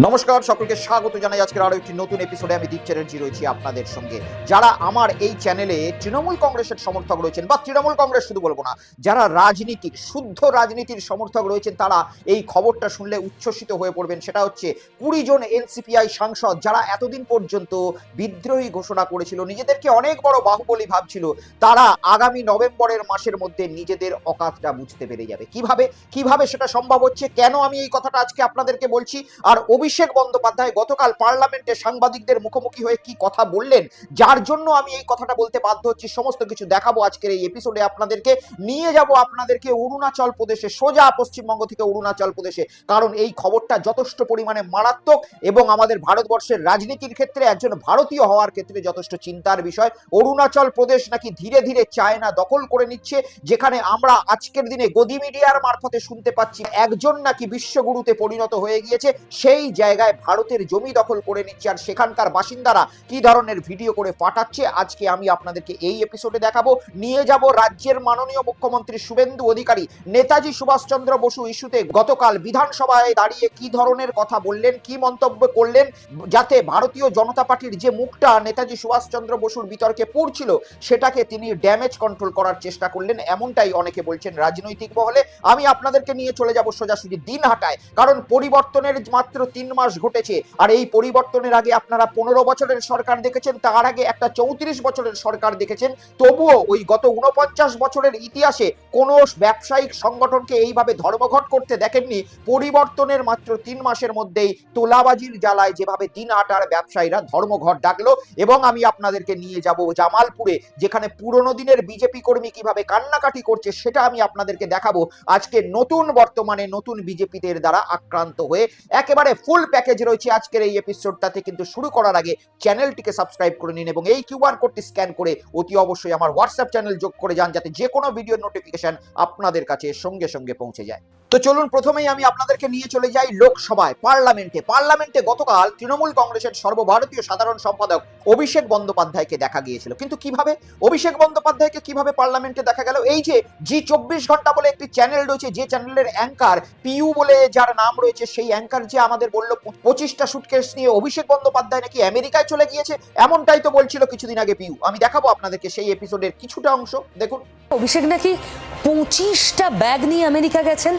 নমস্কার, সকলকে স্বাগত জানাই আজকের আরো একটি নতুন এপিসোডে। আমি দীপ চ্যাটার্জি রয়েছি আপনাদের সঙ্গে। যারা আমার এই চ্যানেলে তৃণমূল কংগ্রেসের সমর্থক রয়েছেন, বা তৃণমূল কংগ্রেস শুধু বলবো না, যারা রাজনীতির শুদ্ধ রাজনীতির সমর্থক রয়েছেন, তারা এই খবরটা শুনলে উচ্ছ্বসিত হয়ে পড়বেন। সেটা হচ্ছে 20 জন এনসিপিআই সাংসদ যারা এতদিন পর্যন্ত বিদ্রোহী ঘোষণা করেছিল, নিজেদেরকে অনেক বড় বাহুবলী ভাবছিল, তারা আগামী নভেম্বরের মাসের মধ্যে নিজেদের অকাতটা বুঝতে পেরে যাবে। কিভাবে সেটা সম্ভব হচ্ছে, কেন আমি এই কথাটা আজকে আপনাদেরকে বলছি, আর অভিষেক বন্দ্যোপাধ্যায় গতকাল পার্লামেন্টে সাংবাদিকদের মুখোমুখি হয়ে কি কথা বললেন, যার জন্য আমি এই কথাটা বলতে বাধ্য হচ্ছি, সমস্ত কিছু দেখাবো আজকের এই এপিসোডে। আপনাদেরকে নিয়ে যাব আপনাদেরকে অরুণাচল প্রদেশে, সোজা পশ্চিমবঙ্গ থেকে অরুণাচল প্রদেশে, কারণ এই খবরটা যথেষ্ট পরিমাণে মারাত্মক এবং আমাদের ভারতবর্ষের রাজনীতির ক্ষেত্রে, একজন ভারতীয় হওয়ার ক্ষেত্রে যথেষ্ট চিন্তার বিষয়। অরুণাচল প্রদেশ নাকি ধীরে ধীরে চায়না দখল করে নিচ্ছে, যেখানে আমরা আজকের দিনে গদি মিডিয়ার মারফতে শুনতে পাচ্ছি একজন নাকি বিশ্বগুরুতে পরিণত হয়ে গিয়েছে, সেই জায়গায় ভারতের জমি দখল করে নিচ্ছে, আর সেখানকার বাসিন্দারা কি ধরনের ভিডিও করে পাঠাচ্ছে আজকে আমি আপনাদেরকে এই এপিসোডে দেখাবো। নিয়ে যাব রাজ্যের মাননীয় মুখ্যমন্ত্রী শুভেন্দু অধিকারী নেতাজি সুভাষচন্দ্র বসু ইস্যুতে গতকাল বিধানসভায় দাঁড়িয়ে কি ধরনের কথা বললেন, কি মন্তব্য করলেন, যাতে ভারতীয় জনতা পার্টির যে মুখটা নেতাজি সুভাষচন্দ্র বসুর বিতর্কে পড়ছিল সেটাকে তিনি ড্যামেজ কন্ট্রোল করার চেষ্টা করলেন, এমনটাই অনেকে বলছেন রাজনৈতিক মহলে। আমি আপনাদেরকে নিয়ে চলে যাব সোজাসুজি দিনহাটায়, কারণ পরিবর্তনের মাত্র 3 মাস ঘটেছে, আর এই পরিবর্তনের আগে আপনারা 15 বছরের সরকার দেখেছেন, তার আগে একটা 34 বছরের সরকার দেখেছেন। তবুও ওই গত 49 বছরের ইতিহাসে কোনো ব্যবসায়িক সংগঠনকে এইভাবে ধর্মঘট করতে দেখেননি। পরিবর্তনের মাত্র 3 মাসের মধ্যেই তোলাবাজির জ্বালায় যেভাবে দিনহাটার ব্যবসায়ীরা ধর্মঘট ডাকলো, এবং আমি আপনাদেরকে নিয়ে যাব জামালপুরে, যেখানে পুরনো দিনের বিজেপি কর্মী কিভাবে কান্নাকাটি করছে সেটা আমি আপনাদেরকে দেখাবো। আজকে বর্তমানে নতুন বিজেপিদের দ্বারা আক্রান্ত হয়ে একেবারে ফুল প্যাকেজ রয়েছে আজকের এই এপিসোডটাতে। কিন্তু শুরু করার আগে চ্যানেলটিকে সাবস্ক্রাইব করে নিন এবং এই কিউআর কোডটি স্ক্যান করে অতি অবশ্যই আমার হোয়াটসঅ্যাপ চ্যানেল যোগ করে যান, যাতে যে কোনো ভিডিওর নোটিফিকেশন আপনাদের কাছে সঙ্গে সঙ্গে পৌঁছে যায়। তো চলুন প্রথমেই আমি আপনাদেরকে নিয়ে চলে যাই লোকসভায়, পার্লামেন্টে গতকাল তৃণমূল কংগ্রেসের সর্বভারতীয় সাধারণ সম্পাদক অভিষেক বন্দ্যোপাধ্যায়কে দেখা গিয়েছিল। কিন্তু কিভাবে অভিষেক বন্দ্যোপাধ্যায়কে কিভাবে পার্লামেন্টে দেখা গেল? এই যে জি24 ঘন্টা বলে একটি চ্যানেল রয়েছে, যে চ্যানেলের অ্যাঙ্কার পিউ বলে যার নাম রয়েছে, সেই অ্যাঙ্কার যে আমাদের বলল 25টা সুটকেস নিয়ে অভিষেক বন্দ্যোপাধ্যায় নাকি আমেরিকায় চলে গিয়েছে, এমনটাই তো বলছিল কিছুদিন আগে পিউ। আমি দেখাবো আপনাদেরকে সেই এপিসোডের কিছুটা অংশ, দেখুন। অভিষেক নাকি 25টা ব্যাগ নিয়ে আমেরিকা গেছেন।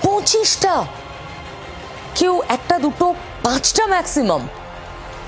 25টা, কেউ একটা দুটো 5টা ম্যাক্সিমাম,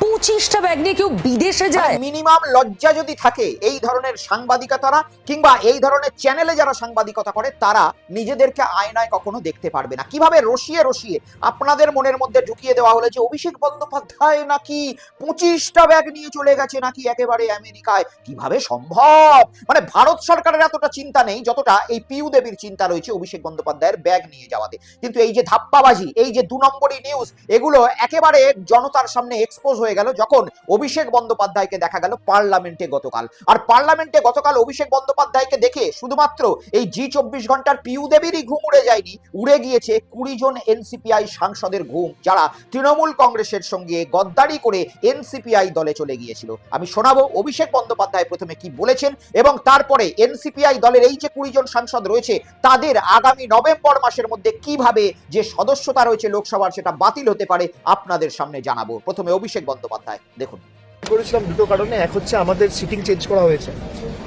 25টা ব্যাগ নিয়ে কেউ বিদেশে যায়? মিনিমাম লজ্জা যদি থাকে এই ধরনের সাংবাদিকতারা, কিংবা এই ধরনের চ্যানেলে যারা সাংবাদিকতা করে, তারা নিজেদেরকে আয়নায় কখনো দেখতে পারবে না। কিভাবে রসিয়ে রসিয়ে আপনাদের মনের মধ্যে ঢুকিয়ে দেওয়া হলো যে অভিষেক বন্দ্যোপাধ্যায় নাকি 25টা ব্যাগ নিয়ে চলে গেছে নাকি একেবারে আমেরিকায়। কিভাবে সম্ভব? মানে ভারত সরকারের এতটা চিন্তা নেই যতটা এই পিউ দেবীর চিন্তা রয়েছে অভিষেক বন্দ্যোপাধ্যায়ের ব্যাগ নিয়ে যাওয়াতে। কিন্তু এই যে ধাপ্পাবাজি, এই যে 2 নম্বরই নিউজ, এগুলো একেবারে জনতার সামনে এক্সপোজ হয়ে গেল যখন অভিষেক বন্দ্যোপাধ্যায়কে দেখা গেল পার্লামেন্টে গতকাল। আর পার্লামেন্টে গতকাল অভিষেক বন্দ্যোপাধ্যায়কে দেখে শুধুমাত্র এই জি24 ঘন্টার পিউ দেবীরই ঘুম উড়ে যায়নি, উড়ে গিয়েছে 20 জন এনসিপিআই সাংসদের ঘুম, যারা তৃণমূল কংগ্রেসের সঙ্গে গদ্দারি করে এনসিপিআই দলে চলে গিয়েছিল। আমি শোনাবো অভিষেক বন্দ্যোপাধ্যায় প্রথমে কি বলেছেন, এবং তারপরে এনসিপিআই দলের এই যে 20 জন সাংসদ রয়েছে, তাদের আগামী নভেম্বর মাসের মধ্যে কিভাবে যে সদস্যতা রয়েছে লোকসভার সেটা বাতিল হতে পারে আপনাদের সামনে জানাবো। প্রথমে অভিষেক বন্দ্যোপাধ্যায়, দেখুন। করেছিলাম দুটো কারণে। এক হচ্ছে আমাদের সিটিং চেঞ্জ করা হয়েছে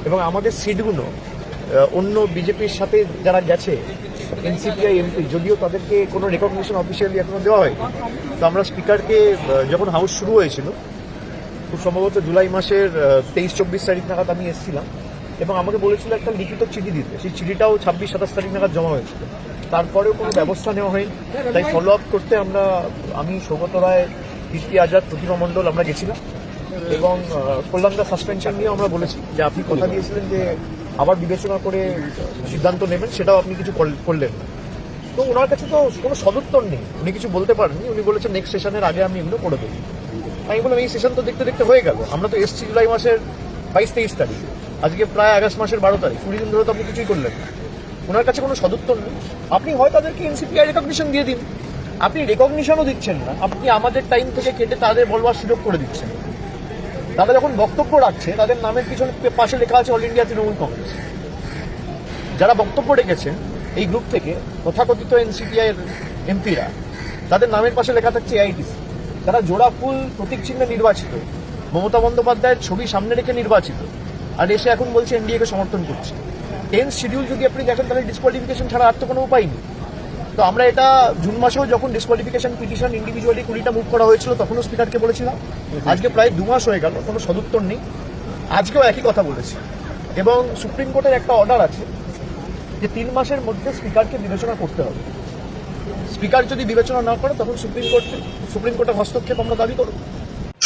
এবং আমাদের সিটগুলো অন্য বিজেপির সাথে যারা গেছে এনসিপিআই এমপি, যদিও তাদেরকে কোনো রেকগনিশন অফিসিয়ালি এখনো দেওয়া হয়নি। তো আমরা স্পিকারকে যখন হাউস শুরু হয়েছিল, খুব সম্ভবত জুলাই মাসের 23-24 তারিখ নাগাদ আমি এসেছিলাম, এবং আমাকে বলেছিল একটা লিখিত চিঠি দিতে। সেই চিঠিটাও 26-27 তারিখ নাগাদ জমা হয়েছিল। তারপরেও কোনো ব্যবস্থা নেওয়া হয়নি। তাই ফলো আপ করতে আমি সৌগত রায়, কীর্তি আজাদ, প্রতিমা মণ্ডল আমরা গেছিলাম, এবং কল্যাণদা সাসপেনশন নিয়ে আমরা বলেছি যে আপনি কথা দিয়েছিলেন যে আবার বিবেচনা করে সিদ্ধান্ত নেবেন, সেটাও আপনি কিছু করলেন না। তো ওনার কাছে তো কোনো সদুত্তর নেই, উনি কিছু বলতে পারেননি। উনি বলেছেন নেক্সট সেশনের আগে আমি এগুলো করে দেবো। আমি বললাম এই সেশন তো দেখতে দেখতে হয়ে গেল, আমরা তো এসছি জুলাই মাসের 22-23 তারিখ, আজকে প্রায় আগস্ট মাসের 12 তারিখ, 20 দিন ধরে তো আপনি কিছুই করলেন না। ওনার কাছে কোনো সদুত্তর নেই। আপনি হয় তাদেরকে এনসিপিআই রেকগনিশন দিয়ে দিন, আপনি রেকগনিশনও দিচ্ছেন না, আপনি আমাদের টাইম থেকে কেটে তাদের বলবার সুযোগ করে দিচ্ছেন। তারা যখন বক্তব্য রাখছে তাদের নামের পিছনে পাশে লেখা আছে অল ইন্ডিয়া তৃণমূল কংগ্রেস। যারা বক্তব্য রেখেছেন এই গ্রুপ থেকে তথাকথিত এনসিপিআই এর এমপিরা, তাদের নামের পাশে লেখা থাকছে এআইটিসি। তারা জোড়া ফুল প্রতীক চিহ্নে নির্বাচিত, মমতা বন্দ্যোপাধ্যায়ের ছবি সামনে রেখে নির্বাচিত, আর এসে এখন বলছে এনডিএকে সমর্থন করছে। 10th শিডিউল যদি আপনি দেখেন তাহলে ডিসকোয়ালিফিকেশন ছাড়া আর তো কোনো উপায় নেই। তো আমরা এটা জুন মাসেও যখন ডিসকোয়ালিফিকেশন পিটিশন ইন্ডিভিজুয়ালি 20টা মুভ করা হয়েছিল তখনও স্পিকারকে বলেছিলাম। আজকে প্রায় 2 মাস হয়ে গেল, কোনো সদুত্তর নেই। আজকেও একই কথা বলেছি, এবং সুপ্রিম কোর্টের একটা অর্ডার আছে যে 3 মাসের মধ্যে স্পিকারকে বিবেচনা করতে হবে। স্পিকার যদি বিবেচনা না করে তখন সুপ্রিম কোর্টের হস্তক্ষেপ আমরা দাবি করব।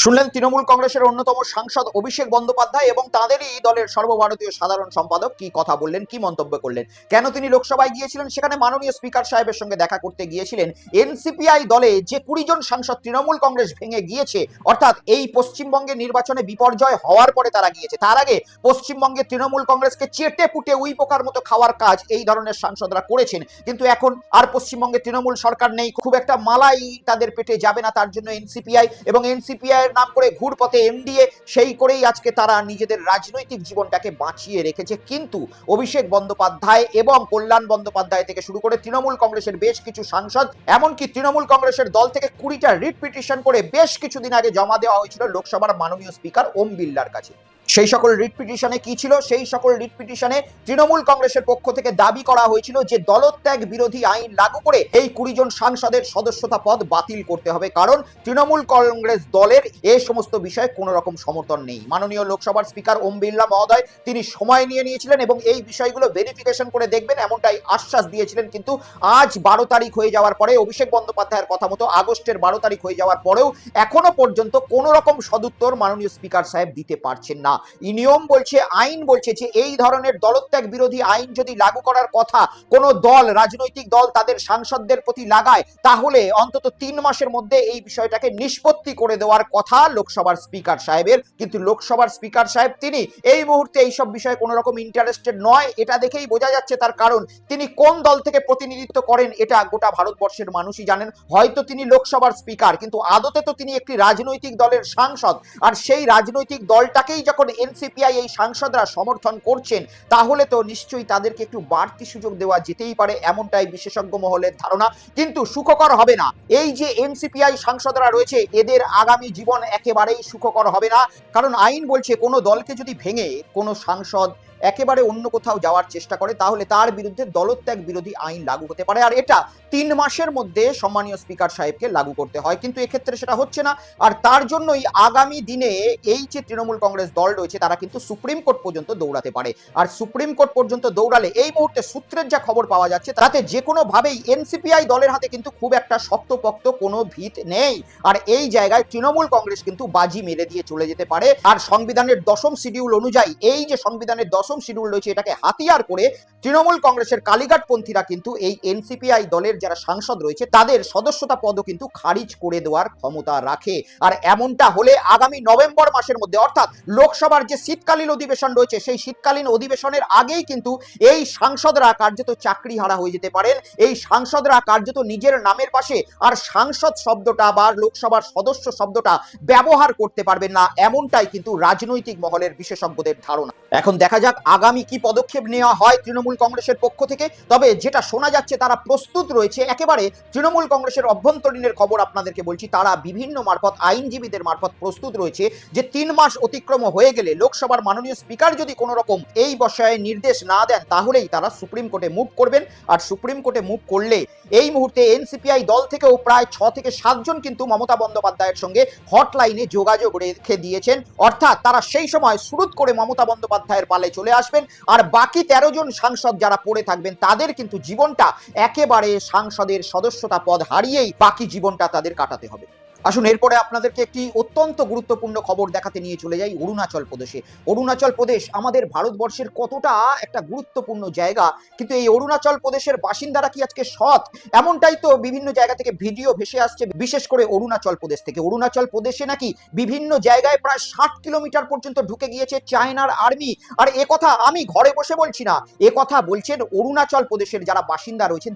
শুনলেন তৃণমূল কংগ্রেসের অন্যতম সাংসদ অভিষেক বন্দ্যোপাধ্যায় এবং তাঁদেরই দলের সর্বভারতীয় সাধারণ সম্পাদক কি কথা বললেন, কি মন্তব্য করলেন, কেন তিনি লোকসভায় গিয়েছিলেন, সেখানে মাননীয় স্পিকার সাহেবের সঙ্গে দেখা করতে গিয়েছিলেন। এনসিপিআই দলে যে 20 জন সাংসদ তৃণমূল কংগ্রেস ভেঙে গিয়েছে, অর্থাৎ এই পশ্চিমবঙ্গে নির্বাচনে বিপর্যয় হওয়ার পরে তারা গিয়েছে, তার আগে পশ্চিমবঙ্গে তৃণমূল কংগ্রেসকে চেটে পুটে উই পোকার মতো খাওয়ার কাজ এই ধরনের সাংসদরা করেছেন। কিন্তু এখন আর পশ্চিমবঙ্গে তৃণমূল সরকার নেই, খুব একটা মালাই তাদের পেটে যাবে না, তার জন্য এনসিপিআই এবং এনসিপিআই নাম করে ঘুরপথে এনডিএ, সেই করেই আজকে তারা নিজেদের রাজনৈতিক জীবনটাকে বাঁচিয়ে রেখেছে। কিন্তু অভিষেক বন্দ্যোপাধ্যায় এবং কল্যাণ বন্দ্যোপাধ্যায় থেকে শুরু করে তৃণমূল কংগ্রেসের বেশ কিছু সাংসদ, এমনকি তৃণমূল কংগ্রেসের দল থেকে 20টা রিট পিটিশন করে বেশ কিছুদিন আগে জমা দেওয়া হয়েছিল লোকসভার মাননীয় স্পিকার ওম বিড়লার কাছে। সেই সকল রিট পিটিশনে কি ছিল? সেই সকল রিট পিটিশনে তৃণমূল কংগ্রেসের পক্ষ থেকে দাবি করা হয়েছিল যে দলত্যাগ বিরোধী আইন লাগু করে এই 20 জন সাংসদের সদস্যতা পদ বাতিল করতে হবে, কারণ তৃণমূল কংগ্রেস দলের এই সমস্ত বিষয়ে কোনো রকম সমর্থন নেই। মাননীয় লোকসভার স্পিকার ওম বিড়লা মহোদয় তিনি সময় নিয়েছিলেন এবং এই বিষয়গুলো ভেরিফিকেশন করে দেখবেন এমনটাই আশ্বাস দিয়েছিলেন। কিন্তু আজ 12 তারিখ হয়ে যাওয়ার পরে, অভিষেক বন্দ্যোপাধ্যায়ের কথা মতো আগস্টের 12 তারিখ হয়ে যাওয়ার পরেও এখনো পর্যন্ত কোনো রকম সদুত্তর মাননীয় স্পিকার সাহেব দিতে পারছেন না। নিয়ম বলছে, আইন বলছে যে এই ধরনের দলত্যাগ বিরোধী আইন যদি লাগু করার কথা কোনো দল, রাজনৈতিক দল তাদের সাংসদদের প্রতি লাগায়, তাহলে অন্তত 3 মাসের মধ্যে এই বিষয়টাকে নিষ্পত্তি করে দেওয়ার কথা লোকসভার স্পিকার সাহেবের। কিন্তু লোকসভার স্পিকার সাহেব তিনি এই মুহূর্তে এইসব বিষয়ে কোনো রকম ইন্টারেস্টেড নয়। এটা দেখেই বোঝা যাচ্ছে তার কারণ, তিনি কোন দল থেকে প্রতিনিধিত্ব করেন এটা গোটা ভারতবর্ষের মানুষই জানেন। হয়তো তিনি লোকসভার স্পিকার, কিন্তু আদতে তো তিনি একটি রাজনৈতিক দলের সাংসদ, আর সেই রাজনৈতিক দলটাকেই যখন এনসিপিআই এই সাংসদরা সমর্থন করছেন, তাহলে তো নিশ্চয়ই তাদেরকে একটু বাড়তি সুযোগ দেওয়া যেতেই পারে, এমনটাই বিশেষজ্ঞ মহলের ধারণা। কিন্তু সুখকর হবে না। এই যে এনসিপিআই সাংসদরা রয়েছে, এদের আগামী জীবন একেবারেই সুখকর হবে না, কারণ আইন বলছে কোনো দলকে যদি ভেঙে কোনো সাংসদ একেবারে অন্য কোথাও যাওয়ার চেষ্টা করে, তাহলে তার বিরুদ্ধে দলত্যাগ বিরোধী আইন লাগু হতে পারে, আর এটা 3 মাসের মধ্যে সম্মানীয় স্পিকার সাহেবকে লাগু করতে হয়। কিন্তু এক্ষেত্রে সেটা হচ্ছে না, আর তার জন্যই আগামী দিনে এই যে তৃণমূল কংগ্রেস দল রয়েছে তারা কিন্তু সুপ্রিম কোর্ট পর্যন্ত দৌড়াতে পারে। আর সুপ্রিম কোর্ট পর্যন্ত দৌড়ালে এই মুহূর্তে সূত্রের যা খবর পাওয়া যাচ্ছে তাতে যে কোনো ভাবেই এনসিপিআই দলের হাতে কিন্তু খুব একটা শক্তপোক্ত কোনো ভিত নেই, আর এই জায়গায় তৃণমূল কংগ্রেস কিন্তু বাজি মেরে দিয়ে চলে যেতে পারে। আর সংবিধানের 10ম শিডিউল অনুযায়ী, এই যে সংবিধানের 10ম শিডিউল রয়েছে, এটাকে হাতিয়ার করে তৃণমূল কংগ্রেসের কালীঘাটপন্থীরা কিন্তু এই এনসিপিআই দলের যারা সাংসদ রয়েছে তাদের সদস্যতা পদও কিন্তু খারিজ করে দেওয়ার ক্ষমতা রাখে। আর এমনটা হলে আগামী নভেম্বর মাসের মধ্যে, অর্থাৎ লোকসভার যে শীতকালীন অধিবেশন রয়েছে, সেই শীতকালীন অধিবেশনের আগেই কিন্তু এই সাংসদরা কার্যত চাকরি হারা হয়ে যেতে পারেন। এই সাংসদরা কার্যত নিজের নামের পাশে আর সাংসদ শব্দটা বা লোকসভার সদস্য শব্দটা ব্যবহার করতে পারবেন না, এমনটাই কিন্তু রাজনৈতিক মহলের বিশেষজ্ঞদের ধারণা। এখন দেখা যাক আগামী কি পদক্ষেপ নেওয়া হয় তৃণমূল কংগ্রেসের পক্ষ থেকে। তবে যেটা শোনা যাচ্ছে তারা প্রস্তুত রয়েছে, একেবারে তৃণমূল কংগ্রেসের অভ্যন্তরীণের খবর আপনাদেরকে বলছি, তারা বিভিন্ন মারফত, আইনজীবীদের মারফত প্রস্তুত রয়েছে যে 3 মাস অতিক্রম হয়ে গেলে লোকসভার মাননীয় স্পিকার যদি কোনো রকম এই বিষয়ে নির্দেশ না দেন, তাহলেই তারা সুপ্রিম কোর্টে মুভ করবেন। আর সুপ্রিম কোর্টে মুভ করলে এই মুহূর্তে এনসিপিআই দল থেকেও প্রায় 6 থেকে 7 জন কিন্তু মমতা বন্দ্যোপাধ্যায়ের সঙ্গে হটলাইনে যোগাযোগ রেখে দিয়েছেন, অর্থাৎ তারা সেই সময় শুরুত করে মমতা বন্দ্যোপাধ্যায়ের পালে চলে আসবেন, আর বাকি 13 জন সাংসদ যারা পড়ে থাকবেন তাদের কিন্তু জীবনটা একেবারে সাংসদের সদস্যতা পদ হারিয়েই বাকি জীবনটা তাদের কাটাতে হবে। আসুন এরপরে আপনাদেরকে একটি অত্যন্ত গুরুত্বপূর্ণ খবর দেখাতে নিয়ে চলে যাই অরুণাচল প্রদেশে। অরুণাচল প্রদেশ আমাদের ভারতবর্ষের কতটা একটা গুরুত্বপূর্ণ জায়গা, কিন্তু এই অরুণাচল প্রদেশের বাসিন্দারা কি আজকে সৎ? এমনটাই তো বিভিন্ন জায়গা থেকে ভিডিও ভেসে আসছে, বিশেষ করে অরুণাচল প্রদেশ থেকে। অরুণাচল প্রদেশে নাকি বিভিন্ন জায়গায় প্রায় 60 কিলোমিটার পর্যন্ত ঢুকে গিয়েছে চায়নার আর্মি। আর এ কথা আমি ঘরে বসে বলছি না, এ কথা বলছেন অরুণাচল প্রদেশের যারা বাসিন্দা রয়েছেন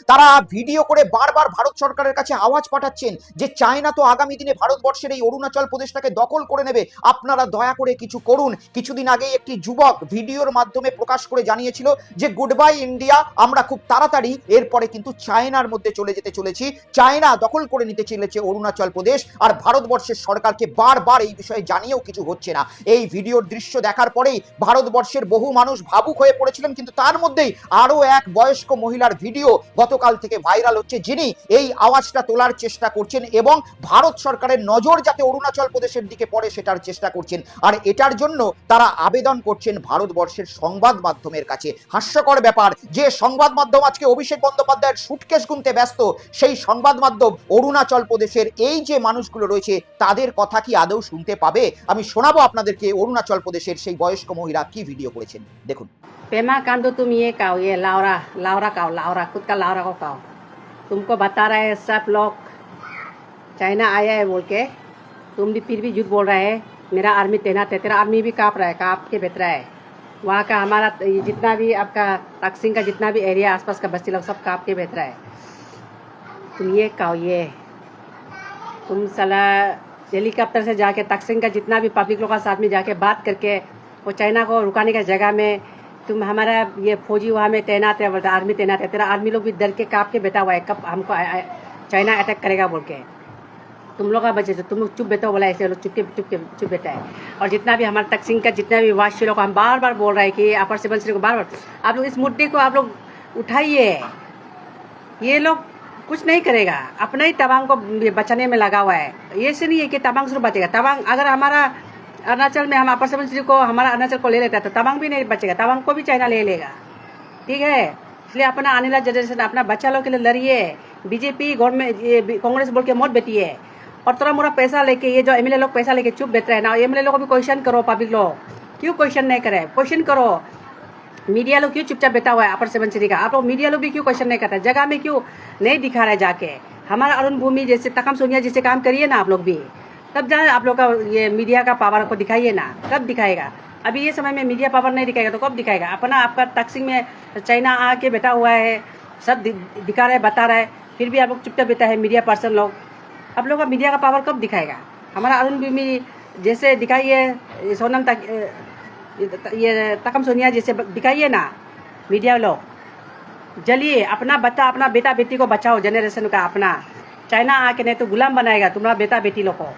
তারা ভিডিও করে বারবার ভারত সরকারের কাছে আওয়াজ পাঠাচ্ছেন যে চায়না তো আগামী দিনে ভারতবর্ষের এই অরুণাচল প্রদেশটাকে দখল করে নেবে। আপনারা দয়া করে কিছু করুন। কিছুদিন আগে একটি যুবক ভিডিওর মাধ্যমে প্রকাশ করে জানিয়েছিল যে গুড বাই ইন্ডিয়া, আমরা খুব তাড়াতাড়ি এরপরে কিন্তু চায়নার মধ্যে চলে যেতে চলেছি। চায়না দখল করে নিতে চলেছে অরুণাচল প্রদেশ, আর ভারতবর্ষের সরকারকে বারবার এই বিষয়ে জানিয়েও কিছু হচ্ছে না। এই ভিডিওর দৃশ্য দেখার পরেই ভারতবর্ষের বহু মানুষ ভাবুক হয়ে পড়েছিলেন, কিন্তু তার মধ্যেই আরো এক বয়স্ক মহিলার ভিডিও গতকাল থেকে ভাইরাল হচ্ছে, যিনি এই আওয়াজটা তোলার চেষ্টা করছেন এবং ভারত সরকারের নজর যাতে অরুণাচল প্রদেশের দিকে পড়ে সেটার চেষ্টা করছেন। আর এটার জন্য তারা আবেদন করছেন ভারতবর্ষের সংবাদ মাধ্যমের কাছে। হাস্যকর ব্যাপার যে সংবাদ মাধ্যম আজকে অভিষেক বন্দ্যোপাধ্যায়ের সুটকেস গুনতে ব্যস্ত, সেই সংবাদ মাধ্যম অরুণাচল প্রদেশের এই যে মানুষগুলো রয়েছে তাদের কথা কি আদৌ শুনতে পাবে? আমি শোনাবো আপনাদেরকে অরুণাচল প্রদেশের সেই বয়স্ক মহিলা কি ভিডিও করেছেন, দেখুন। पेमा कांदो तुम ये काओ, ये लावरा लावरा काओ, लावरा खुद का लावरा को काओ। तुमको बता रहे हैं सब लोग चाइना आया है बोल के, तुम भी फिर भी झूठ बोल रहे हैं। मेरा आर्मी तैनात है, तेरा आर्मी भी काँप रहा है, काँप के बेच रहा है। वहाँ का हमारा जितना भी आपका तकसिंग का जितना भी एरिया आसपास का बस्ती लोग सब काँप के बेच रहा है। तुम ये काओ, ये तुम साला हेलीकॉप्टर से जाके तकसिंग का जितना भी पब्लिक लोग का साथ में जाके बात करके वो चाइना को रुकाने का जगह में तुम हमारा ये फौजी वहाँ में तैनात है, बोलता आर्मी तैनात है। तेरा आर्मी लोग भी डर के काँप के बैठा हुआ है कब हमको चाइना अटैक करेगा बोल के। तुम लोग का बचे तुम लोग चुप बैठो बोला, ऐसे लोग चुप बैठा है। और जितना भी हमारा तकसिंग का जितना भी वासी लोग हम बार बार बोल रहे हैं कि अपर सुबनसिरी को बार बार आप लोग इस मुद्दे को आप लोग उठाइए। ये लोग कुछ नहीं करेगा, अपना ही तवांग को बचाने में लगा हुआ है। ये से नहीं है कि तवांग सिर्फ बचेगा। तवांग अगर हमारा अरुणाचल में हम अपर सुबनसिरी को हमारा अरुणाचल को ले लेता है तो तवांग भी नहीं बचेगा, तवांग को भी चाइना ले लेगा। ठीक है, इसलिए अपना आने वाला जनरेशन अपना बच्चा लोग के लिए लड़िए। बीजेपी गवर्नमेंट कांग्रेस बोल के मत बैठिए। और थोड़ा मोड़ा पैसा लेके ये जो एमएलए लोग पैसा लेके चुप बैठ रहे हैं ना, एमएलए लोग को भी क्वेश्चन करो। पब्लिक लोग क्यों क्वेश्चन नहीं करे? क्वेश्चन करो। मीडिया लोग क्यों चुपचाप बैठा हुआ है अपर सुबनसिरी का? आप लोग मीडिया लोग भी क्यों क्वेश्चन नहीं करता? जगह में क्यों नहीं दिखा रहे जाके? हमारा अरुण भूमि जैसे तकम सोनिया जैसे काम करिए ना आप लोग भी, तब जाए आप लोग का ये मीडिया का पावर को दिखाइए ना। कब दिखाएगा? अभी ये समय में मीडिया पावर नहीं दिखाएगा तो कब दिखाएगा? अपना आपका तकसिंग में चाइना आके बैठा हुआ है, सब दिखा रहा है, बता रहा है, फिर भी आप लोग चुपचाप बैठा है मीडिया पर्सन लोग। आप लोग का मीडिया का पावर कब दिखाएगा? हमारा अरुण भूमि जैसे दिखाइए, सोनम तक ये तकम सोनिया जैसे दिखाइए ना मीडिया लोग। जलिए, अपना बच्चा अपना बेटा बेटी को बचाओ जनरेशन का अपना। चाइना आके नहीं तो गुलाम बनाएगा तुम्हारा बेटा बेटी लोग को।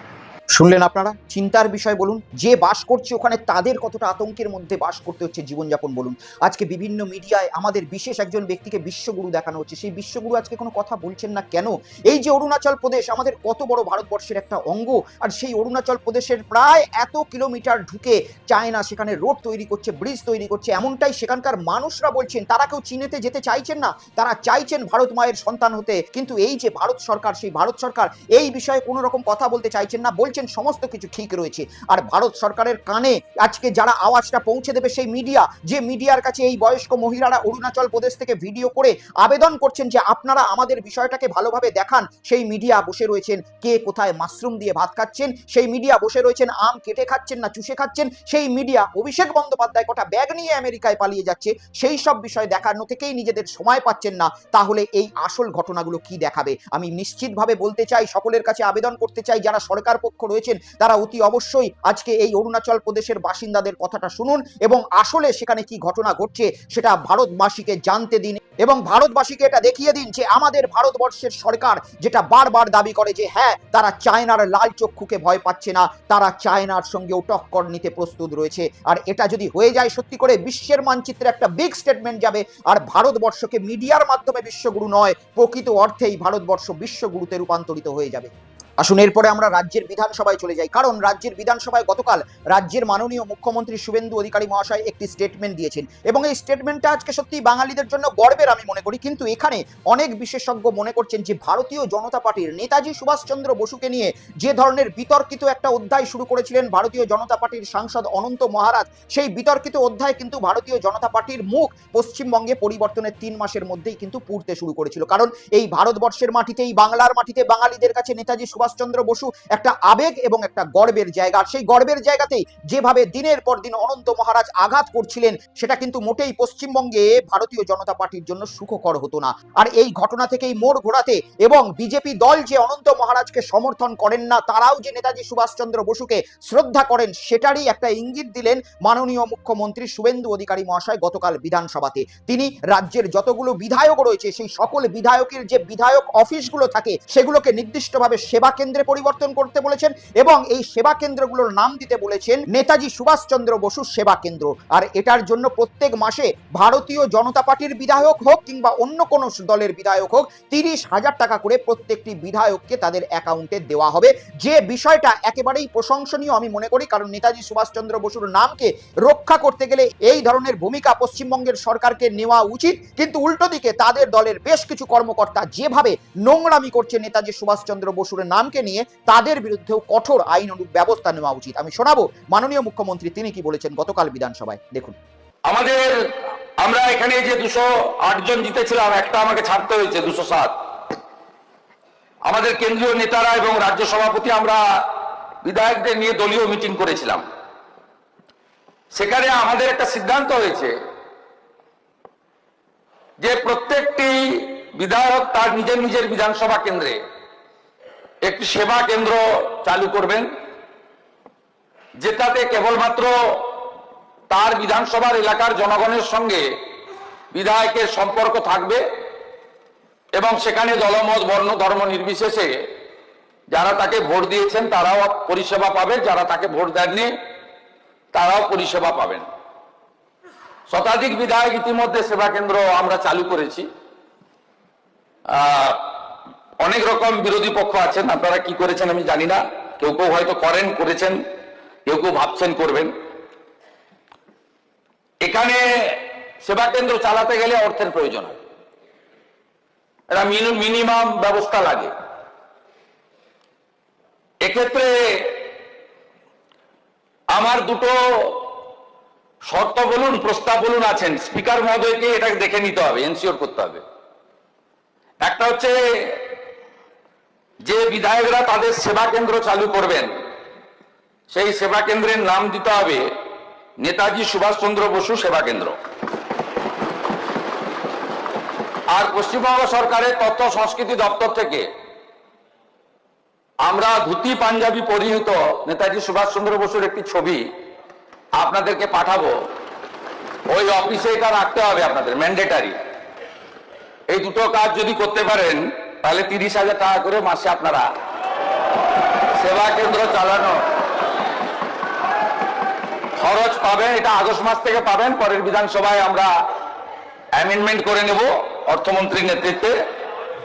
শুনলেন আপনারা? চিন্তার বিষয় বলুন, যে বাস করছে ওখানে তাদের কতটা আতঙ্কের মধ্যে বাস করতে হচ্ছে, জীবনযাপন বলুন। আজকে বিভিন্ন মিডিয়ায় আমাদের বিশেষ একজন ব্যক্তিকে বিশ্বগুরু দেখানো হচ্ছে, সেই বিশ্বগুরু আজকে কোনো কথা বলছেন না কেন? এই যে অরুণাচল প্রদেশ আমাদের কত বড় ভারতবর্ষের একটা অঙ্গ, আর সেই অরুণাচল প্রদেশের প্রায় এত কিলোমিটার ঢুকে চায়না সেখানে রোড তৈরি করছে, ব্রিজ তৈরি করছে, এমনটাই সেখানকার মানুষরা বলছেন। তারা কেউ চীনেতে যেতে চাইছেন না, তারা চাইছেন ভারত মায়ের সন্তান হতে। কিন্তু এই যে ভারত সরকার, সেই ভারত সরকার এই বিষয়ে কোনো রকম কথা বলতে চাইছেন না, বলছেন সমস্ত কিছু ঠিক রয়েছে। আর ভারত সরকারের কানে আজকে যারা আওয়াজটা পৌঁছে দেবে সেই মিডিয়া, যে মিডিয়ার কাছে এই বয়স্ক মহিলারা অরুণাচল প্রদেশ থেকে ভিডিও করে আবেদন করছেন যে আপনারা আমাদের বিষয়টাকে ভালোভাবে দেখান, সেই মিডিয়া বসে রয়েছেন কে কোথায় মাশরুম দিয়ে ভাত খাচ্ছেন, সেই মিডিয়া বসে রয়েছেন আম কেটে খাচ্ছেন না চুষে খাচ্ছেন, সেই মিডিয়া অভিষেক বন্দ্যোপাধ্যায় কটা ব্যাগ নিয়ে আমেরিকায় পালিয়ে যাচ্ছে সেই সব বিষয় দেখানো থেকেই নিজেদের সময় পাচ্ছেন না। তাহলে এই আসল ঘটনাগুলো কি দেখাবে? আমি নিশ্চিতভাবে বলতে চাই, সকলের কাছে আবেদন করতে চাই, যারা সরকার পক্ষ রয়েছেন তারা অতি অবশ্যই আজকে এই অরুণাচল প্রদেশের বাসিন্দাদের কথাটা শুনুন এবং আসলে সেখানে কি ঘটনা ঘটছে সেটা ভারতবাসীকে জানতে দিন এবং ভারতবাসীকে এটা দেখিয়ে দিন যে আমাদের ভারতবর্ষের সরকার যেটা বারবার দাবি করে যে হ্যাঁ তারা চায়নার লাল চক্ষুকে ভয় পাচ্ছে না, তারা চায়নার সঙ্গেও টক্কর নিতে প্রস্তুত রয়েছে। আর এটা যদি হয়ে যায় সত্যি করে বিশ্বের মানচিত্রে একটা বিগ স্টেটমেন্ট যাবে, আর ভারতবর্ষকে মিডিয়ার মাধ্যমে বিশ্বগুরু নয়, প্রকৃত অর্থেই ভারতবর্ষ বিশ্বগুরুতে রূপান্তরিত হয়ে যাবে। আসুন এরপরে আমরা রাজ্যের বিধানসভায় চলে যাই, কারণ রাজ্যের বিধানসভায় গতকাল রাজ্যের মাননীয় মুখ্যমন্ত্রী শুভেন্দু অধিকারী মহাশয় একটি স্টেটমেন্ট দিয়েছেন এবং এই স্টেটমেন্টটা আজকে সত্যি বাঙালিদের জন্য গর্বের আমি মনে করি। কিন্তু এখানে অনেক বিশেষজ্ঞ মনে করছেন যে ভারতীয় জনতা পার্টির নেতাজি সুভাষচন্দ্র বসুকে নিয়ে যে ধরনের বিতর্কিত একটা অধ্যায় শুরু করেছিলেন ভারতীয় জনতা পার্টির সাংসদ অনন্ত মহারাজ, সেই বিতর্কিত অধ্যায় কিন্তু ভারতীয় জনতা পার্টির মুখ পশ্চিমবঙ্গে পরিবর্তনের 3 মাসের মধ্যেই কিন্তু পুড়তে শুরু করেছিল। কারণ এই ভারতবর্ষের মাটিতেই, বাংলার মাটিতে বাঙালিদের কাছে নেতাজি সুভাষ সুভাষচন্দ্র বসু একটা আবেগ এবং একটা গর্বের জায়গা। আর সেই গর্বের জায়গাতেই যেভাবে দিনের পর দিন অনন্ত মহারাজ আঘাত করছিলেন, সেটা কিন্তু মোটেই পশ্চিমবঙ্গে ভারতীয় জনতা পার্টির জন্য সুখকর হতো না। আর এই ঘটনা থেকেই মোড় ঘোরাতে এবং বিজেপি দল যে অনন্ত মহারাজকে সমর্থন করেন না, তারাও যে নেতাজি সুভাষচন্দ্র বসুকে শ্রদ্ধা করেন, সেটারই একটা ইঙ্গিত দিলেন মাননীয় মুখ্যমন্ত্রী শুভেন্দু অধিকারী মহাশয় গতকাল বিধানসভাতে। তিনি রাজ্যের যতগুলো বিধায়ক রয়েছে সেই সকল বিধায়কের যে বিধায়ক অফিসগুলো থাকে সেগুলোকে নির্দিষ্টভাবে সেবা কেন্দ্রে পরিবর্তন করতে বলেছেন এবং এই সেবা কেন্দ্রগুলোর নাম দিতে বলেছেন নেতাজি সুভাষচন্দ্র বসু সেবা কেন্দ্র। আর এটার জন্য প্রত্যেক মাসে ভারতীয় জনতা পার্টির বিধায়ক হোক কিংবা অন্য কোনো দলের বিধায়ক হোক 30,000 টাকা করে প্রত্যেকটি বিধায়ককে তাদের অ্যাকাউন্টে দেওয়া হবে, যে বিষয়টা একেবারেই প্রশংসনীয় আমি মনে করি। কারণ নেতাজি সুভাষচন্দ্র বসুর নামকে রক্ষা করতে গেলে এই ধরনের ভূমিকা পশ্চিমবঙ্গের সরকারকে নেওয়া উচিত। কিন্তু উল্টো দিকে তাদের দলের বেশ কিছু কর্মকর্তা যেভাবে নোংরামি করছে নেতাজি সুভাষচন্দ্র বসুর নামকে নিয়ে, তাদের বিরুদ্ধেও কঠোর আইনানুগ ব্যবস্থা নেওয়া উচিত। আমি শোনাবো মাননীয় মুখ্যমন্ত্রী তিনি কি বলেছেন গতকাল বিধানসভায়, দেখুন। আমরা এখানে যে 208 জন জিতেছিলাম, একটা আমাকে ছাড়তে হয়েছে 207। আমাদের কেন্দ্রীয় নেতারা এবং রাজ্য সভাপতি আমরা বিধায়কদের নিয়ে দলীয় মিটিং করেছিলাম। সেখানে আমাদের একটা সিদ্ধান্ত হয়েছে যে প্রত্যেকটি বিধায়ক তার নিজের নিজের বিধানসভা কেন্দ্রে একটি সেবা কেন্দ্র চালু করবেন, যেটাতে কেবলমাত্র তার বিধানসভার এলাকার জনগণের সঙ্গে বিধায়কের সম্পর্ক থাকবে এবং সেখানে দলমত বর্ণ ধর্ম নির্বিশেষে যারা তাকে ভোট দিয়েছেন তারাও পরিষেবা পাবে, যারা তাকে ভোট দেননি তারাও পরিষেবা পাবেন। শতাধিক বিধায়ক ইতিমধ্যে সেবা কেন্দ্র আমরা চালু করেছি। অনেক রকম বিরোধী পক্ষ আছেন, আপনারা কি করেছেন আমি জানি না, কেউ কেউ হয়তো করেছেন, কেউ কেউ ভাবছেন করবেন। এখানে সেবা কেন্দ্র চালাতে গেলে অর্থের প্রয়োজন হয়, এটা মিনিমাম ব্যবস্থা লাগে। এক্ষেত্রে আমার দুটো শর্ত বলুন, প্রস্তাব বলুন আছেন, স্পিকার মহোদয়কে এটা দেখে নিতে হবে, এনশিওর করতে হবে। একটা হচ্ছে যে বিধায়করা তাদের সেবা কেন্দ্র চালু করবেন সেই সেবা কেন্দ্রের নাম দিতে হবে নেতাজি সুভাষচন্দ্র বসু সেবা কেন্দ্র। আর পশ্চিমবঙ্গ সরকারের তথ্য সংস্কৃতি দপ্তর থেকে আমরা ধুতি পাঞ্জাবি পরিহিত নেতাজি সুভাষচন্দ্র বসুর একটি ছবি আপনাদেরকে পাঠাবো, ওই অফিসে এটা রাখতে হবে আপনাদের, ম্যান্ডেটারি। এই দুটো কাজ যদি করতে পারেন তাহলে 30,000 টাকা করে মাসে আপনারা সেবা কেন্দ্র চালানো খরচ পাবেন। এটা আগস্ট মাস থেকে পাবেন, পরের বিধানসভায় আমরা অ্যামেন্ডমেন্ট করে নেব অর্থমন্ত্রীর নেতৃত্বে।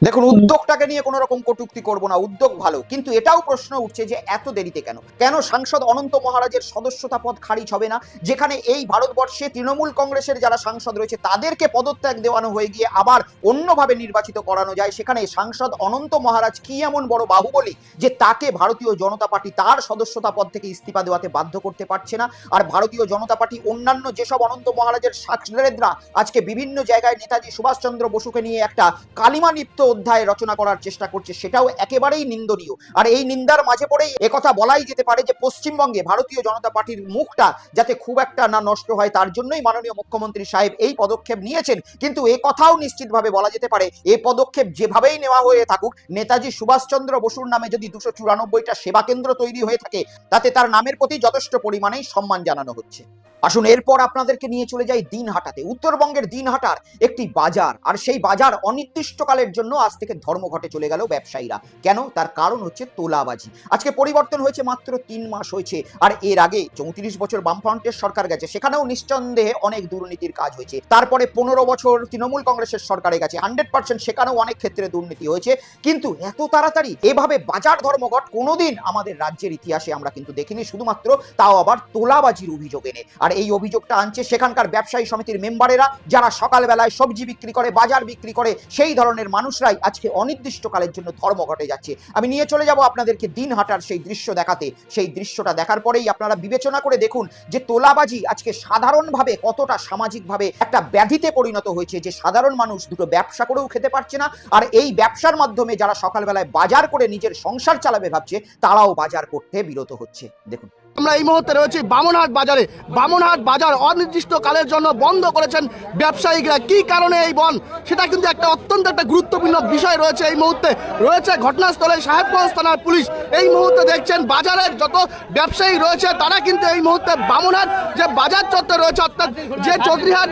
দেখুন, উদ্যোগটাকে নিয়ে কোনো রকম কটূক্তি করবো না, উদ্যোগ ভালো, কিন্তু এটাও প্রশ্ন উঠছে যে এত দেরিতে কেন সাংসদ অনন্ত মহারাজের সদস্যতা পদ খারিজ হবে না, যেখানে এই ভারতবর্ষে তৃণমূল কংগ্রেসের যারা সাংসদ রয়েছে তাদেরকে পদত্যাগ দেওয়ানো হয়ে গিয়ে আবার অন্যভাবে নির্বাচিত করানো যায়। সেখানে সাংসদ অনন্ত মহারাজ কি এমন বড় বাহুবলী যে তাকে ভারতীয় জনতা পার্টি তার সদস্যতা পদ থেকে ইস্তিফা দেওয়াতে বাধ্য করতে পারছে না। আর ভারতীয় জনতা পার্টি অন্যান্য যেসব অনন্ত মহারাজের সাংসদেরা আজকে বিভিন্ন জায়গায় নেতাজি সুভাষচন্দ্র বসুকে নিয়ে একটা কালিমা লিপ্ত অধ্যায় রচনা করার চেষ্টা করছে, সেটাও একেবারেই নিন্দনীয়। আর এই নিন্দার মাঝে পড়েই একথা বলাই যেতে পারে যে পশ্চিমবঙ্গে ভারতীয় জনতা পার্টির মুখটা যাতে খুব একটা না নষ্ট হয় তার জন্যই মাননীয় মুখ্যমন্ত্রী সাহেব এই পদক্ষেপ নিয়েছেন। কিন্তু এই কথাও নিশ্চিতভাবে বলা যেতে পারে এই পদক্ষেপ যেভাবেই নেওয়া হয়ে থাকুক, নেতাজি সুভাষচন্দ্র বসুর নামে যদি 294টা সেবা কেন্দ্র তৈরি হয়ে থাকে তাতে তার নামের প্রতি যথেষ্ট পরিমাণেই সম্মান জানানো হচ্ছে। আসুন এরপর আপনাদেরকে নিয়ে চলে যাই দিনহাটাতে। উত্তরবঙ্গের দিনহাটার একটি বাজার, আর সেই বাজার অনির্দিষ্টকালের জন্য আজ থেকে ধর্মঘটে চলে গেল ব্যবসায়ীরা। কেন? তার কারণ হচ্ছে তোলাবাজি। আজকে পরিবর্তন হয়েছে মাত্র 3 মাস হয়েছে, আর এর আগে 34 বছর বামফ্রন্টের সরকার গেছে, সেখানেও নিঃসন্দেহে অনেক দুর্নীতির কাজ হয়েছে। তারপরে 15 বছর তৃণমূল কংগ্রেসের সরকারে গেছে, 100% সেখানেও অনেক ক্ষেত্রে দুর্নীতি হয়েছে। কিন্তু এত তাড়াতাড়ি এভাবে বাজার ধর্মঘট কোনোদিন আমাদের রাজ্যের ইতিহাসে আমরা কিন্তু দেখিনি, শুধুমাত্র তাও আবার তোলাবাজির অভিযোগ এনে। আর এই অভিযোগটা আনছে সেখানকার ব্যবসায়ী সমিতির মেম্বারেরা, যারা সকালবেলায় সবজি বিক্রি করে, বাজার বিক্রি করে, সেই ধরনের মানুষরাই ব্যবসায় আজকে অনির্দিষ্টকালের জন্য ধর্মঘটে যাচ্ছে। আমি নিয়ে চলে যাব আপনাদেরকে দিনহাটার সেই দৃশ্য দেখাতে। সেই দৃশ্যটা দেখার পরেই আপনারা বিবেচনা করে দেখুন যে তোলাবাজি আজকে সাধারণভাবে কতটা সামাজিকভাবে একটা ব্যাধিতে পরিণত হয়েছে, যে সাধারণ মানুষ দুটো ব্যবসা করেও খেতে পারছে না, আর এই ব্যবসার মাধ্যমে যারা সকালবেলায় বাজার করে নিজের সংসার চালাবে ভাবছে তারাও বাজার করতে বিরত হচ্ছে। দেখুন, আমরা এই মুহূর্তে রয়েছি বামনহাট বাজারে। বামনহাট বাজার অনির্দিষ্টকালের জন্য বন্ধ করেছেন ব্যবসায়িকরা। কি কারণে এই বন্ধ, সেটা কিন্তু অত্যন্ত একটা গুরুত্বপূর্ণ বিষয় রয়েছে। এই মুহূর্তে রয়েছে ঘটনাস্থলে সাহেবগঞ্জ থানার পুলিশ। এই মুহূর্তে দেখছেন বাজারের যত ব্যবসায়ী রয়েছে তারা কিন্তু এই মুহূর্তে বামনহাট যে বাজার চত্বর রয়েছে, অর্থাৎ যে চৌধুরীহাট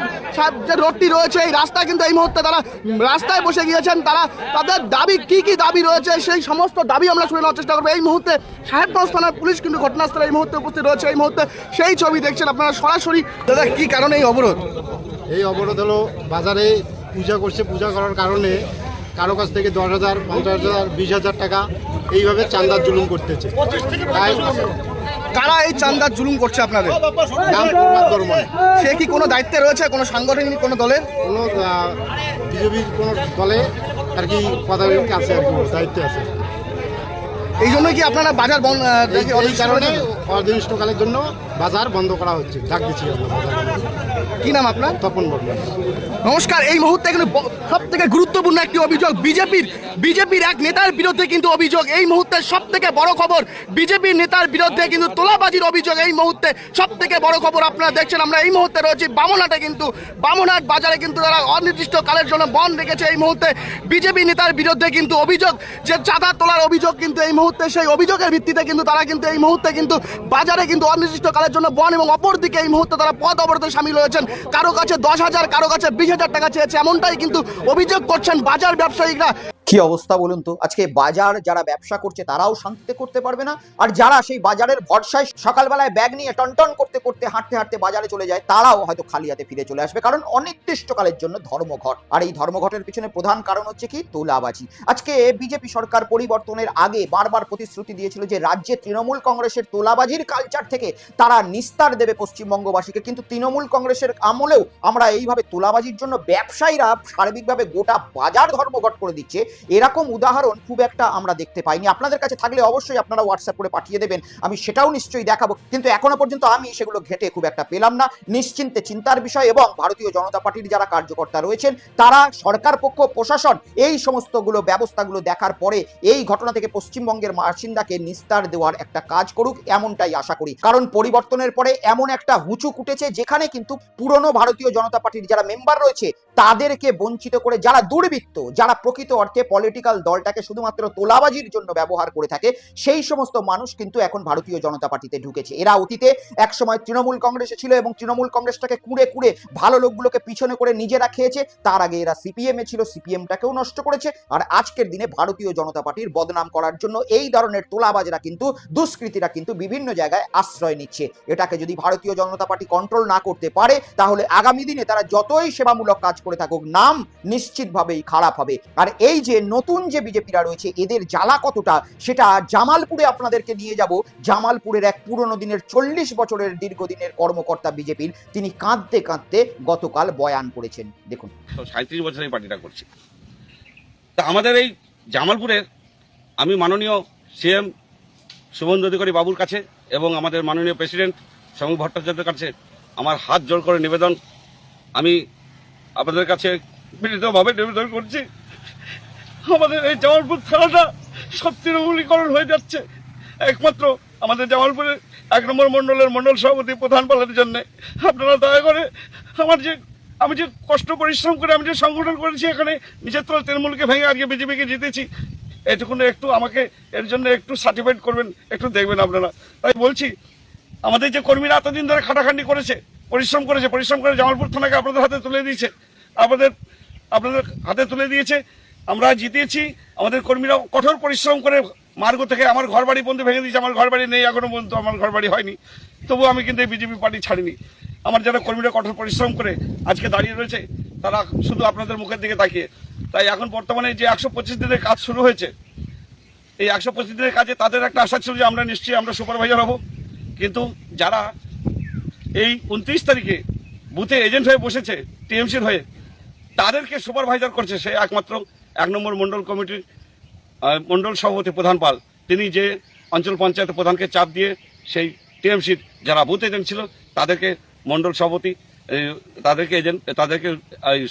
যে রোডটি রয়েছে, এই রাস্তা কিন্তু এই মুহূর্তে তারা রাস্তায় বসে গিয়েছেন। তারা তাদের দাবি কি দাবি রয়েছে সেই সমস্ত দাবি আমরা শুনে নেওয়ার চেষ্টা করবো। এই মুহূর্তে সাহেবগঞ্জ থানার পুলিশ কিন্তু ঘটনাস্থলে এই মুহূর্তে উপস্থিত রয়েছে। এই মুহূর্তে সেই ছবি দেখছেন আপনারা সরাসরি। দাদা, কি কারণে এই অবরোধ? এই অবরোধ হলো বাজারে পূজা করছে, পূজা করার কারণে কারো কাছ থেকে 10,000, 50,000, 20,000 টাকা এইভাবে চাঁদার জুলুম করতেছে। তাই কারা এই চাঁদার জুলুম করছে আপনাদের? নাম প্রভাত বর্মন। সে কি কোনো দায়িত্বে রয়েছে, কোনো সাংগঠনিক কোনো দলের? কোনো বিজেপির কোনো দলে আর কি পদাধিকারী আছে, আর কি দায়িত্বে আছে। এই জন্য কি আপনারা বাজার বন্ধ? এই কারণে অনির্দিষ্টকালের জন্য বাজার বন্ধ করা হচ্ছে। ডাক দিচ্ছি আমরা বাজার বন্ধ। কি নাম আপনার? তপন বর্মন। নমস্কার। এই মুহূর্তে কিন্তু সব থেকে গুরুত্বপূর্ণ একটি অভিযোগ বিজেপির এক নেতার বিরুদ্ধে কিন্তু অভিযোগ। এই মুহূর্তে সব থেকে বড় খবর, বিজেপির নেতার বিরুদ্ধে কিন্তু তোলাবাজির অভিযোগ। এই মুহূর্তে সব থেকে বড় খবর আপনারা দেখছেন। আমরা এই মুহূর্তে রয়েছি বামনহাটে। কিন্তু বামনহাট বাজারে কিন্তু তারা অনির্দিষ্টকালের জন্য বন্ধ রেখেছে। এই মুহূর্তে বিজেপি নেতার বিরুদ্ধে কিন্তু অভিযোগ, যে চাঁদা তোলার অভিযোগ। কিন্তু এই মুহূর্তে সেই অভিযোগের ভিত্তিতে কিন্তু তারা কিন্তু এই মুহূর্তে কিন্তু বাজারে কিন্তু অনির্দিষ্টকালের জন্য বন্ধ, এবং অপরদিকে এই মুহূর্তে তারা পথ অবরোধে সামিল হয়েছেন। কারো কাছে 10,000, কারো কাছে 20,000 টাকা চেয়েছে, এমনটাই কিন্তু অভিযোগ করছেন বাজার ব্যবসায়িকরা। কি অবস্থা বলুন তো? আজকে বাজার যারা ব্যবসা করছে তারাও শান্তিতে করতে পারবে না, আর যারা সেই বাজারের ভরসায় সকালবেলায় ব্যাগ নিয়ে টনটন করতে করতে হাঁটতে হাঁটতে বাজারে চলে যায় তারাও হয়তো খালি হাতে ফিরে চলে আসবে, কারণ অনির্দিষ্টকালের জন্য ধর্মঘট। আর এই ধর্মঘটের পিছনে প্রধান কারণ হচ্ছে কি? তোলাবাজি। আজকে বিজেপি সরকার পরিবর্তনের আগে বারবার প্রতিশ্রুতি দিয়েছিল যে রাজ্যে তৃণমূল কংগ্রেসের তোলাবাজির কালচার থেকে তারা নিস্তার দেবে পশ্চিমবঙ্গবাসীকে, কিন্তু তৃণমূল কংগ্রেসের আমলেও আমরা এইভাবে তোলাবাজির জন্য ব্যবসায়ীরা সার্বিকভাবে গোটা বাজার ধর্মঘট করে দিচ্ছে, এরকম উদাহরণ খুব একটা আমরা দেখতে পাইনি। আপনাদের কাছে থাকলে অবশ্যই আপনারা হোয়াটসঅ্যাপ করে পাঠিয়ে দেবেন, আমি সেটাও নিশ্চয়ই দেখাবো, কিন্তু এখনো পর্যন্ত আমি সেগুলো ঘেটে খুব একটা পেলাম না। নিশ্চিন্তে চিন্তার বিষয়। এবং ভারতীয় জনতা পার্টির যারা কার্যকর্তা রয়েছেন তারা, সরকার পক্ষ, প্রশাসন এই সমস্তগুলো ব্যবস্থাগুলো দেখার পরে এই ঘটনা থেকে পশ্চিমবঙ্গের বাসিন্দাকে নিস্তার দেওয়ার একটা কাজ করুক, এমনটাই আশা করি। কারণ পরিবর্তনের পরে এমন একটা হুচুক উঠেছে যেখানে কিন্তু পুরনো ভারতীয় জনতা পার্টির যারা মেম্বার রয়েছে তাদেরকে বঞ্চিত করে যারা দুর্বৃত্ত, যারা প্রকৃত অর্থে পলিটিক্যাল দলটাকে শুধুমাত্র তোলাবাজির জন্য ব্যবহার করে থাকে, সেই সমস্ত মানুষ কিন্তু এখন ভারতীয় জনতা পার্টিতে ঢুকেছে। এরা অতীতে একসময় তৃণমূল কংগ্রেসে ছিল এবং তৃণমূল কংগ্রেসটাকে কুড়ে কুড়ে ভালো লোকগুলোকে পিছনে করে নিজেরা খেয়েছে। তার আগে এরা সিপিএমে ছিল, সিপিএমটাকেও নষ্ট করেছে। আর আজকের দিনে ভারতীয় জনতা পার্টির বদনাম করার জন্য এই ধরনের তোলাবাজরা কিন্তু, দুষ্কৃতীরা কিন্তু বিভিন্ন জায়গায় আশ্রয় নিচ্ছে। এটাকে যদি ভারতীয় জনতা পার্টি কন্ট্রোল না করতে পারে তাহলে আগামী দিনে তারা যতই সেবামূলক কাজ করে থাকুক, নাম নিশ্চিতভাবেই খারাপ হবে। আর এই যে নতুন যে বিজেপিরা রয়েছে এদের জ্বালা কতটা সেটা জামালপুরে আপনাদেরকে নিয়ে যাব। জামালপুরের এক পুরনো দিনের 40 বছরের দীর্ঘদিনের কর্মকর্তা বিজেপির, তিনি কাঁদতে কাঁদতে গতকাল বয়ান করেছেন। দেখুন। 37 বছর এই পার্টিটা করছি। তা আমাদের এই জামালপুরের আমি মাননীয় সিএম শুভেন্দু অধিকারী বাবুর কাছে এবং আমাদের মাননীয় প্রেসিডেন্ট শ্যামল ভট্টাচার্যের কাছে আমার হাত জোড় করে নিবেদন, আমি আপনাদের কাছে বিনীতভাবে নিবেদন করছি, আমাদের এই জামালপুর থানাটা সব তৃণমূলীকরণ হয়ে যাচ্ছে। একমাত্র আমাদের জামালপুরের 1 নম্বর মণ্ডলের মণ্ডল সভাপতি প্রধান পালনের জন্য আপনারা দয়া করে আমি যে কষ্ট পরিশ্রম করে আমি যে সংগঠন করেছি, এখানে নিজের তলা তৃণমূলকে ভেঙে আজকে বিজেপিকে জিতেছি, এটুকুন একটু আমাকে এর জন্য একটু সার্টিফাইড করবেন, একটু দেখবেন আপনারা। তাই বলছি, আমাদের যে কর্মীরা এতদিন ধরে খাটাখাটি করেছে, পরিশ্রম করে জামালপুর থানাকে আপনাদের হাতে তুলে দিয়েছে, আপনাদের হাতে তুলে দিয়েছে, আমরা জিতিয়েছি। আমাদের কর্মীরা কঠোর পরিশ্রম করে মার্গ থেকে আমার ঘর বাড়ি পর্যন্ত ভেঙে দিয়েছে। আমার ঘর বাড়ি নেই এখনো পর্যন্ত, আমার ঘর বাড়ি হয়নি, তবু আমি কিন্তু এই বিজেপি পার্টি ছাড়িনি। আমার যারা কর্মীরা কঠোর পরিশ্রম করে আজকে দাঁড়িয়ে রয়েছে তারা শুধু আপনাদের মুখের দিকে তাকিয়ে। তাই এখন বর্তমানে যে 125 দিনের কাজ শুরু হয়েছে, এই 125 দিনের কাজে তাদের একটা আশা ছিল যে আমরা নিশ্চয়ই আমরা সুপারভাইজার হব, কিন্তু যারা এই 29 তারিখে বুথে এজেন্ট হয়ে বসেছে টিএমসির হয়ে, তাদেরকে সুপারভাইজার করছে সে একমাত্র 1 নম্বর মণ্ডল কমিটির মণ্ডল সভাপতি প্রধান পাল তিনি যে অঞ্চল পঞ্চায়েত প্রধানকে চাপ দিয়ে সেই টিএমসির যারা বুথ এজেন্ট ছিল তাদেরকে মণ্ডল সভাপতি তাদেরকে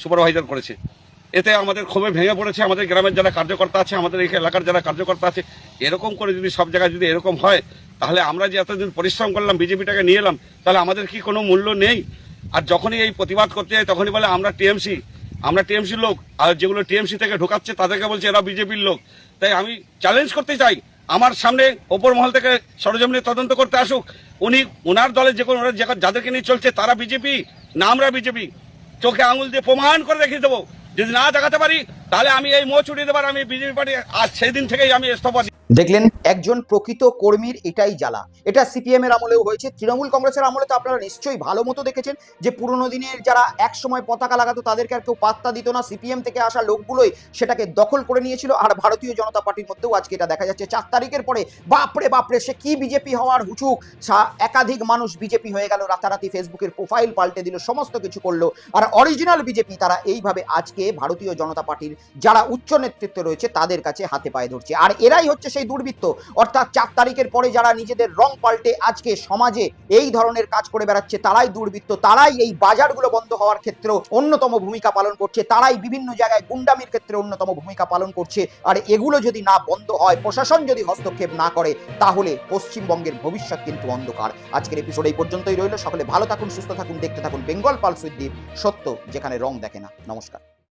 সুপারভাইজার করেছে। এতে আমাদের ক্ষোভে ভেঙে পড়েছে। আমাদের গ্রামের যারা কার্যকর্তা আছে, আমাদের এই এলাকার যারা কার্যকর্তা আছে, এরকম করে যদি সব জায়গায় যদি এরকম হয় তাহলে আমরা যে এতদিন পরিশ্রম করলাম বিজেপিটাকে নিয়ে এলাম, তাহলে আমাদের কি কোনো মূল্য নেই? আর যখনই এই প্রতিবাদ করতে যাই তখনই বলে আমরা টিএমসির লোক, আর যেগুলো টিএমসি থেকে ঢোকাচ্ছে তাদেরকে বলছে এরা বিজেপির লোক। তাই আমি চ্যালেঞ্জ করতে চাই, আমার সামনে ওপর মহল থেকে সরজমিনে তদন্ত করতে আসুক। ওনার দলে যে কোনো যাদেরকে নিয়ে চলছে তারা বিজেপি না আমরা বিজেপি, চোখে আঙুল দিয়ে প্রমাণ করে দেখিয়ে দেবো। যদি না দেখাতে পারি তাহলে আমি এই মোচ উঠিয়ে দেবার আমি বিজেপি পার্টি আজ সেই দিন থেকেই আমি ইস্তফা দিই। দেখলেন একজন প্রকৃত কর্মীর এটাই জ্বালা। এটা সিপিএম এর আমলেও হয়েছে, তৃণমূল কংগ্রেসের আমলে তো আপনারা নিশ্চয়ই ভালো মতো দেখেছেন যে পুরনো দিনের যারা এক সময় পতাকা লাগাতো তাদেরকে আর কেউ পাত্তা দিত না। সিপিএম থেকে আসা লোকগুলোই সেটাকে দখল করে নিয়েছিল। আর ভারতীয় জনতা পার্টির মধ্যেও আজকে এটা দেখা যাচ্ছে। 4 তারিখের পরে বাপরে সে কি বিজেপি হওয়ার হুচুক, একাধিক মানুষ বিজেপি হয়ে গেল, রাতারাতি ফেসবুকের প্রোফাইল পাল্টে দিল, সমস্ত কিছু করলো। আর অরিজিনাল বিজেপি তারা এইভাবে আজকে ভারতীয় জনতা পার্টির যারা উচ্চ নেতৃত্বে রয়েছে তাদের কাছে হাতে পায়ে ধরছে। আর এরাই হচ্ছে সেই দুর্বৃত্ত, অর্থাৎ 4 তারিখের পরে যারা নিজেদের রং পাল্টে আজকে সমাজে এই ধরনের কাজ করে বেড়াচ্ছে তারাই দুর্বৃত্ত। তারাই এই বাজারগুলো বন্ধ হওয়ার ক্ষেত্রে অন্যতম ভূমিকা পালন করছে, তারাই বিভিন্ন জায়গায় গুন্ডামির ক্ষেত্রে অন্যতম ভূমিকা পালন করছে। আর এগুলো যদি না বন্ধ হয়, প্রশাসন যদি হস্তক্ষেপ না করে, তাহলে পশ্চিমবঙ্গের ভবিষ্যৎ কিন্তু অন্ধকার। আজকের এপিসোড এই পর্যন্তই রইল। সকলে ভালো থাকুন, সুস্থ থাকুন, দেখতে থাকুন বেঙ্গল পালস উইথ দীপ, সত্য যেখানে রং দেখে না। নমস্কার।